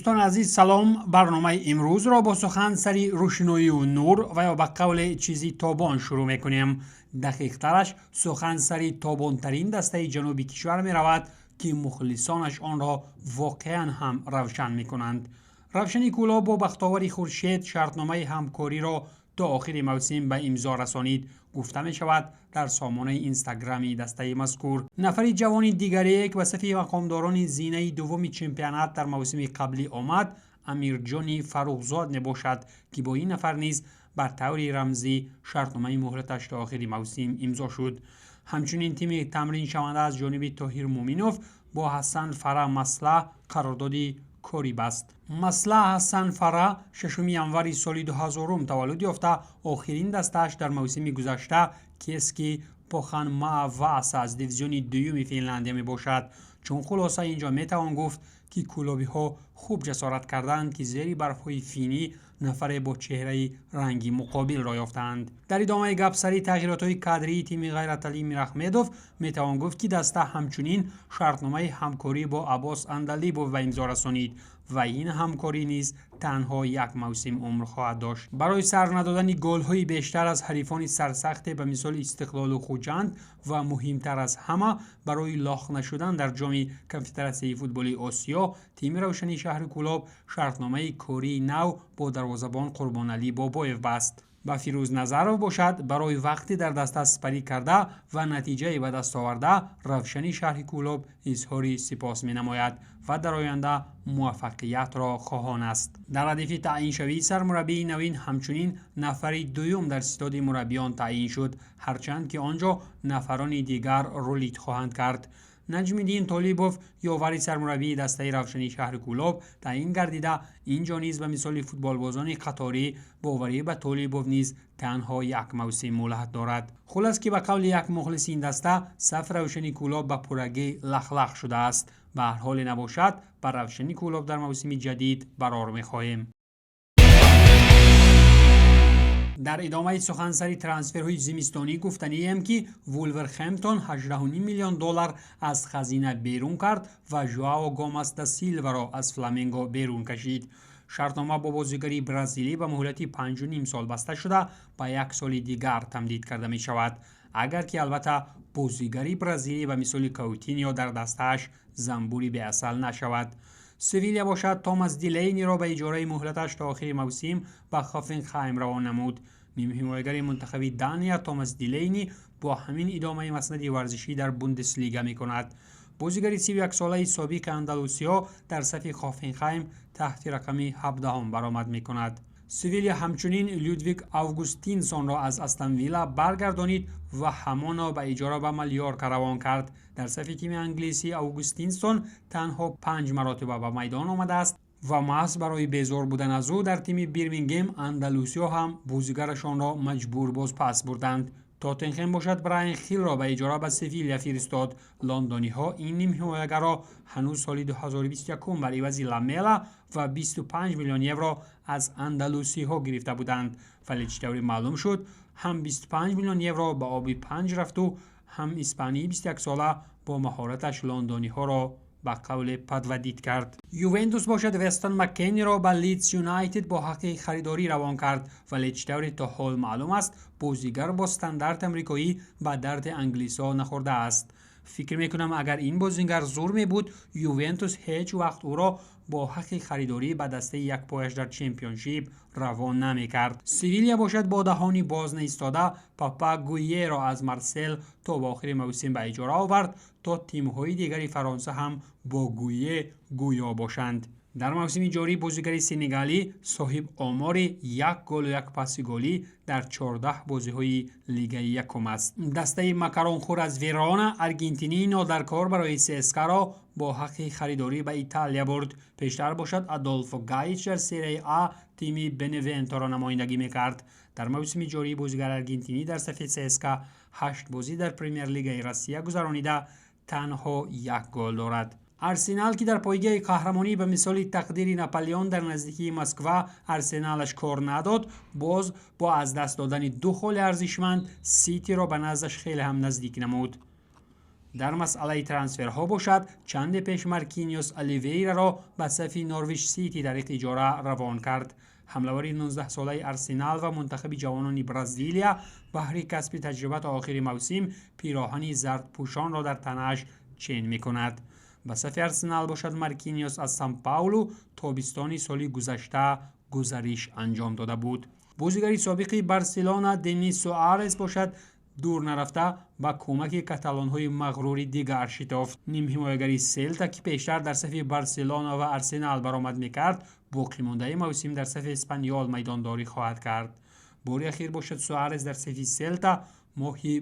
دوستان عزیز سلام. برنامه امروز را با سخن سری روشنایی و نور و یا به قول چیزی تابان شروع میکنیم. دقیق ترش سخن سری تابان ترین دسته جنوبی کشور می رود که مخلصانش آن را واقعا هم روشن می کنند. روشنی کولا با بختاوری خورشید شرطنامه همکاری را تا آخر موسم به امضا رسانید. گفته می شود در سامانه اینستاگرامی دسته مذکور نفری جوان دیگری که به صف مقامداران زینه دوم چمپیونات در موسم قبلی آمد امیرجان فروخزاد نباشد که با این نفر نیز بر طور رمزی شرطنامه مهلتش تا آخر موسم امضا شد. همچنین تیم تمرین شونده از جانب طاهر مومینوف با حسن فرا مسلح قراردادی کاری بست. مسلح حسن فرا 6 ینوری سال 2000 تولد یافته آخرین دستش در موسم گذشته کیسکی پوخان ماواس از دیویزیون دوم فنلاندی می باشد. چون خلاصه اینجا می توان گفت که کلابی ها خوب جسارت کردند که زیر برفهای فینی نفر با چهره رنگی مقابل را یافتند. در ادامه گپ سری تغییرات های کادری تیم غیرتعلی میرحمدوف می توان گفت که دسته همچنین شرطنامه همکاری با عباس اندلیبوف به امضا رسانید و این همکاری نیز تنها یک موسم عمر خواهد داشت. برای سر ندادن گل های بیشتر از حریفان سرسخت به مثال استقلال و خوجند و مهمتر از همه برای لاخ نشدن در جام کنفدراسیون فوتبال آسیا تیم روشنی شهر کلاب شرطنامه کاری نو با دروازه‌بان قربان علی بابایف بست. با فیروز نظرов باشد برای وقتی در دست سپری کرده و نتیجه به دست آورده روشنی شهر کلاب اظهار سپاس می نماید و در آینده موفقیت را خواهان است. در ردیف تعیین شوی سرمربی نوین همچنین نفری دوم در ستاد مربیان تعیین شد، هرچند که آنجا نفران دیگر رولید خواهند کرد. نجم‌الدین طالبوف یاور سرمربی دسته روشنی شهر کلاب تعیین گردیده. اینجا نیز به مثال فوتبالبازان قطاری باوری به طالبوف نیز تنها یک موسم مهلت دارد. خلاص که به قول یک مخلص این دسته صف روشنی کلاب به پرگی لخلخ شده است. به هر حال نباشد بر روشنی کلاب در موسم جدید برار می‌خواهیم. در ادامه سخنسری ترانسفرهای زمستانی گفتنیم که وولورهمپتون 18.5 میلیون دلار از خزینه بیرون کرد و ژائو گومز دا سیلوا را از فلامنگو بیرون کشید. شرطنامه با بازیگری برزیلی به مهلت 5.5 سال بسته شده با یک سال دیگر تمدید کرده می شود، اگر که البته بازیگری برزیلی به مثال کوتینیو در دستش زنبوری به اصل نشود. سویلیا باشد توماس دیلینی را به اجاره مهلتش تا آخر موسم به هافنهایم روان نمود. نیم حمایتگر منتخب دانیا توماس دیلینی با همین ادامه مسند ورزشی در بوندسلیگا می کند. بازیگر 31 ساله سابق اندلوسیا در صف هافنهایم تحت رقم 17 برآمد می کند. سویلیا همچنین لودویگ آوگوستینسون را از استون ویلا برگردانید و همان به اجاره به مالیورکا روان کرد. در صف تیم انگلیسی آوگوستینسون تنها 5 مرتبه به میدان آمده است و محض برای بیزار بودن از او در تیم بیرمینگهم اندلوسیا هم بازیگرشان را مجبور باز پس بردند. تاتنهام باشد براین خیل را به اجاره به سویلیا فرستاد. لندنی ها این نیم حمایتگر را هنوز سال 2021 بر عوض لاملا و 25 میلیون یورو از اندلوسی ها گرفته بودند، ولی چطوری معلوم شد هم 25 میلیون یورو به آب 5 رفت و هم اسپانی 21 ساله با مهارتش لندنی ها را به قول پدودید کرد. یوونتوس باشد وستون مکنی را به لیدز یونایتد با حق خریداری روان کرد، ولی چطوری تا حال معلوم است بازیگر با استاندارد امریکایی به درد انگلیسا نخورده است. فکر میکنم اگر این بازیگر زور می بود یوونتوس هیچ وقت او را با حق خریداری به دسته یک پایش در چمپیونشیپ روان نمی کرد. سویلیا باشد با دهانی باز نایستاده پاپا گویه را از مارسل تا با آخر موسم به اجاره آورد تا تیم‌های دیگری فرانسه هم با گویه گویا باشند. در موسم جاری بازیگر سنگالی صاحب آمار 1 گل و 1 پاس گلی در 14 بازی‌های لیگ یکم است. دسته مکرون خور از ویرانا ارژنتینی نادرکار برای سیسکا را با حق خریداری به ایتالیا برد. پیشتر باشد آدولفو گایچ در سری آ تیم بنونتو را نمایندگی می‌کرد. در موسم جاری بازیگر ارژنتینی در صف سیسکا 8 بازی در پرمیر لیگ روسیه گذرانیده تنها 1 گل دارد. ارسنال که در پایگاه قهرمانی به مثال تقدیر ناپلیون در نزدیکی مسکو ارسنالش کار نداد، باز با از دست دادن 2 گل ارزشمند سیتی را به نزدش خیلی هم نزدیک نمود. در مسئله ترانسفرها باشد، چند پیش مارکینیوس الیویرا را به صف نورویچ سیتی در اجاره روان کرد. حمله‌ور 19 ساله آرسنال و منتخب جوانان برزیلیا بهر کسب تجربه تا آخر موسم پیراهن زردپوشان را در تنش چین می‌کند. به صف آرسنال باشد مارکینیوس از سان پائولو تابستان سال گذشته گزارش انجام داده بود. بازیگر سابق بارسلونا دنیس سوارز باشد دور نرفته با کمک کاتالان‌های مغرور دیگر شتافت. نیم حمایتگری سلتا که پیشتر در صف بارسلونا و آرسنال برآمد می‌کرد، باقی مانده موسم در صف اسپانیول میدانداری خواهد کرد. بار اخیر باشد سوارز در صف سلتا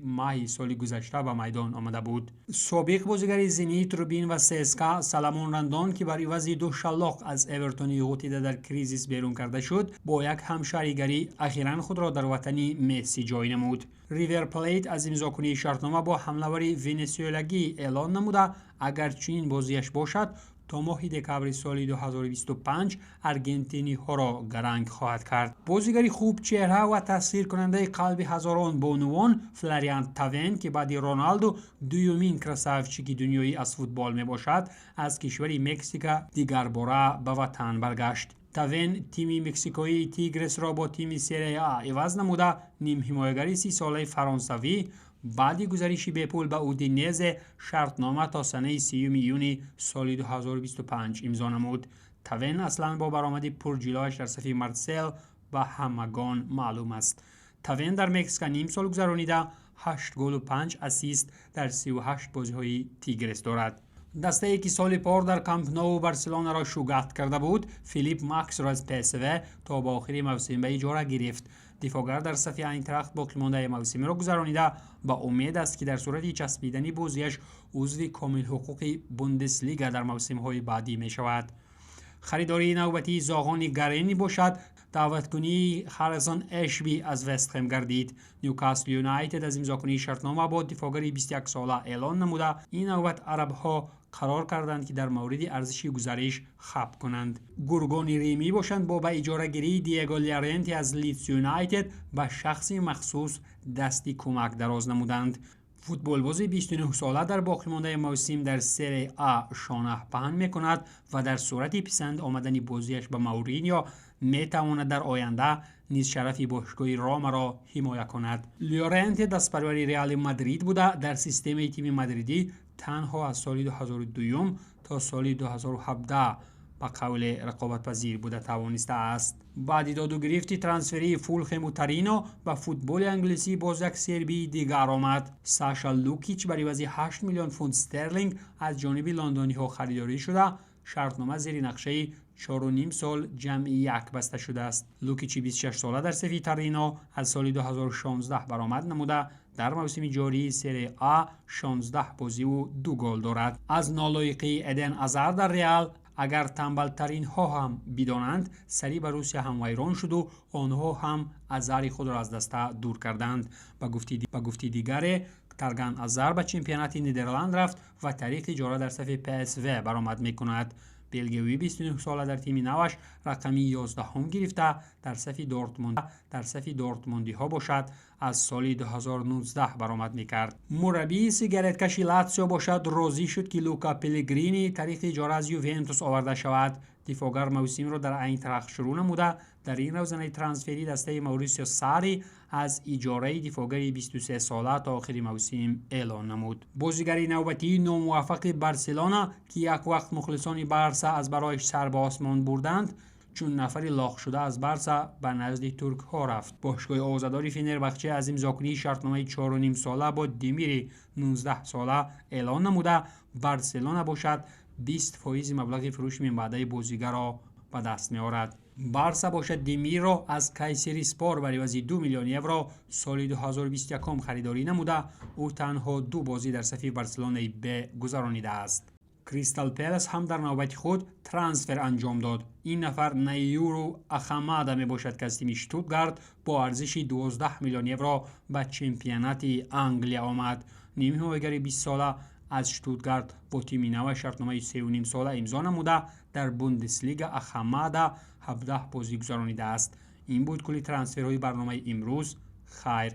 ماه سال گذشته به میدان آمده بود. سابق بازیگر زنیت روبین و سسکا سالمون رندون که بر عوض دو شلاق از اورتون یهودیده در کریزیس بیرون کرده شد، با یک همشهریگری اخیراً خود را در وطن مسی جای نمود. ریور پلیت از امضاکنی شرطنامه با حمله‌ور ونزوئلاگی اعلان نموده اگر چنین بازیش باشد تا ماه دکامبر سال 2025 آرژانتینی ها را گرنگ خواهد کرد. بازیگری خوب چهره و تاثیر کننده قلب هزاران بانوان فلوریان تاون که بعد رونالدو دومین کراساوچیک دنیایی از فوتبال می باشد، از کشور مکزیک دیگر باره به وطن برگشت. تاون تیم مکزیکویی تیگرس را با تیم سری آ عوض نموده. نیم حمایتگری 30 ساله فرانسوی بعد گزارشی به پول به اودینزه شرطنامه تا سنه 30 یونی سال 2025 امضا نمود. تاون اصلا با برآمد پرجلوش در صف مارسل و همگان معلوم است. تاون در مکزیک نیم سال گذرانیده 8 گل و 5 اسیست در 38 بازی‌های تیگرس دارد. دسته که سال پار در کامپ نو بارسلونا را شگفت کرده بود، فیلیپ ماکس را از PSV تا با آخر موسم به اجاره گرفت. دفاعگر در صف آینتراخت باقی مانده موسم را گذرانیده با امید است که در صورت چسبیدن بازیش عضو کامل حقوق بوندسلیگا در موسم‌های بعدی می شود. خریداری نوبتی زاغان گارینی باشد. دعوتکنی هاریسون اشبی از وست هم گردید. نیوکاسل یونایتد از امضاکنی شرطنامه با دفاعگر 21 ساله اعلان نموده. این نوبت عرب‌ها قرار کردند که در مورد ارزش گزارش خب کنند. گورگونی ریمی باشند با به اجاره گیری دیگو لیارنتی از لیدز یونایتد به شخصی مخصوص دستی کمک دراز نمودند. فوتبال بازی 29 ساله در باقی مانده موسم در سری آ شانه پهن می‌کند و در صورت پسند آمدن بازیش به مورینیو می‌تواند در آینده نیز شرف باشگاه روما را حمایت کند. لیورنت دستپرور ریال مادرید بوده. در سیستم تیم مادریدی تنها از سال 2002 تا سال 2017 با قول رقابت پذیر بوده توانسته است. بعد داد و گرفت ترانسفری فولخم و تارینو و فوتبال انگلیسی باز یک سربی دیگر آمد. ساشا لوکیچ برای عوض 8 میلیون پوند استرلینگ از جانب لندنی ها خریداری شده. شرطنامه زیر نقشه 4.5 سال جمع یک بسته شده است. لوکیچ 26 ساله در صف تارینو از سال 2016 برآمد نموده. در موسم جاری سری آ 16 بازی و 2 گل دارد. از نالایقی ادن هازارد در ریال اگر تنبلترین ها هم بدانند، سری به روسیه هم ویران شد و آنها هم هازارد خود را از دسته دور کردند. به گفته دیگر ترگن هازارد به چمپیونات نیدرلند رفت و طریق اجاره در صف PSV برآمد می‌کند. بلگیوی 29 ساله در تیم نوش رقمی 11 هم گرفته در صف دورتموندی ها باشد از سال 2019 برآمد می‌کرد. مربی سیگارت کشی لاتزیو باشد راضی شد که لوکا پلگرینی طریق اجاره از یوونتوس آورده شود. دفاعگر موسم را در آینتراخت شروع نموده. در این روزنامه ترانسفری دسته موریسیو ساری از اجاره دفاعگر 23 ساله تا آخر موسم اعلان نمود. بازیگر نوبتی ناموفق بارسلونا که یک وقت مخلصان بارسا از برایش سر به آسمان بردند، چون نفری لاغ شده از بارسا به نزد ترک ها رفت. باشگاه آزاداری فنربخچه از امضاکنی شرطنامه 4.5 ساله با دیمیر 19 ساله اعلان نموده. بارسلونا باشد 20% مبلغ فروش من بعده بازیگر را به دست می‌آورد. بارسا باشد دیمیر را از کایسری اسپور برای عوض 2 میلیون یورو سال 2021 خریداری نموده. او تنها 2 بازی در صف بارسلونای ب گذرانیده است. کریستال پالاس هم در نوبت خود ترانسفر انجام داد. این نفر نیورو اخامادا می باشد که از تیم شتوتگارت با ارزش 12 میلیون یورو به چمپیونات انگلیا آمد. نیم حمایتگر 20 ساله از شتوتگارت با تیم نو شرطنامه 3.5 ساله امضا نموده. در بوندسلیگا اخامادا 17 بازی گذرانیده است. این بود کلی ترانسفرهای برنامه امروز. خیر.